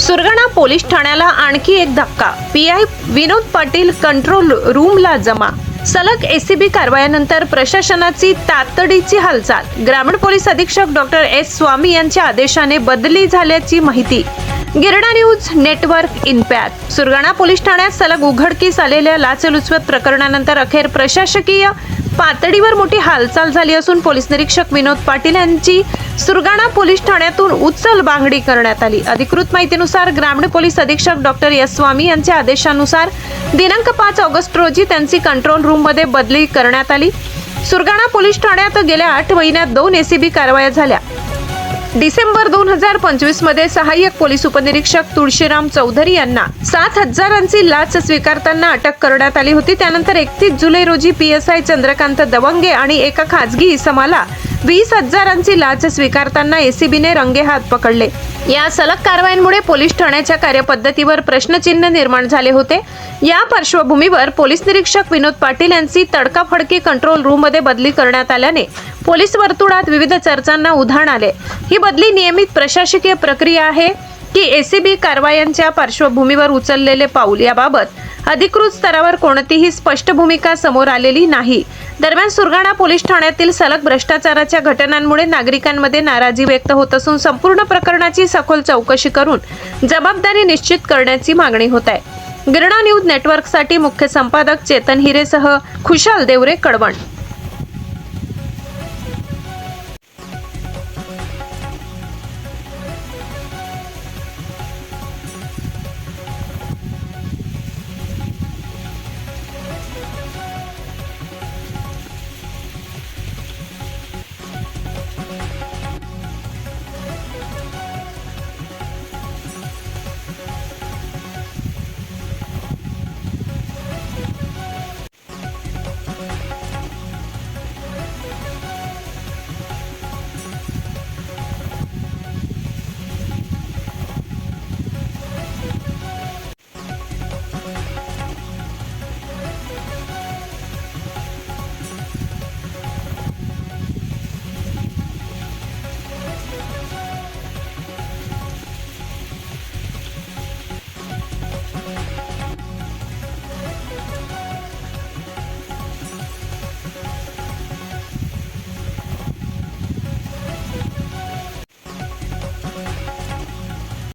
Surgana police ठाण्याला आणखी एक धक्का. पीआय विनोद पाटील कंट्रोल रूमला जमा. सलग एसीबी कारवायानंतर प्रशासनाची तातडीची हालचाल. ग्रामीण पोलीस अधीक्षक डॉक्टर एस स्वामी यांच्या आदेशाने बदली झाल्याची माहिती. Girna news network impact. Surgana police ठाण्यात सलग उघडकीस आलेल्या लाचलुचपत प्रकरणानंतर अखेर प्रशासकीय पातळीवर मोठी हालचाल झाली असून पोलीस निरीक्षक विनोद पाटील यांची सुरगाणा पोलीस ठाण्यातून उचलबांगडी करण्यात आली. अधिकृत माहितीनुसार ग्रामीण पोलीस अधीक्षक डॉक्टर एस स्वामी यांच्या आदेशानुसार दिनांक 5 ऑगस्ट रोजी त्यांची कंट्रोल रूम मध्ये बदली करण्यात आली. सुरगाणा पोलीस ठाण्यात गेल्या 8 महिन्यात 2 एसीबी कारवाया झाल्या. डिसेंबर 2025 मध्ये सहाय्यक पोलीस उपनिरीक्षक तुळशीराम चौधरी यांना 7,000ची लाच स्वीकारताना अटक करण्यात आली होती. त्यानंतर 31 जुलै रोजी PSI चंद्रकांत दवंगे आणि एका खासगी इसमाला 20,000ची लाच स्वीकारताना एसीबीने रंगेहात पकडले. या सलग कारवायांमुळे पोलीस ठाण्याच्या कार्यपद्धतीवर प्रश्नचिन्ह निर्माण झाले होते. या पार्श्वभूमीवर पोलीस निरीक्षक विनोद पाटील यांची तडकाफडकी कंट्रोल रूम मध्ये बदली करण्यात आल्याने पोलीस वर्तुळात विविध चर्चांना उधाण आले. ही बदली नियमित प्रशासकीय प्रक्रिया आहे की एसीबी कारवायांच्या पार्श्वभूमीवर उचललेले पाऊल याबाबत अधिकृत स्तरावर कोणतीही स्पष्ट भूमिका समोर आलेली नाही. दरम्यान सुरगाणा पोलीस ठाण्यातील सलग भ्रष्टाचाराच्या घटनांमुळे नागरिकांमध्ये नाराजी व्यक्त होत असून संपूर्ण प्रकरणाची सखोल चौकशी करून जबाबदारी निश्चित करण्याची मागणी होत आहे. गिरणा न्यूज नेटवर्कसाठी मुख्य संपादक चेतन हिरेसह खुशाल देवरे, कळवण.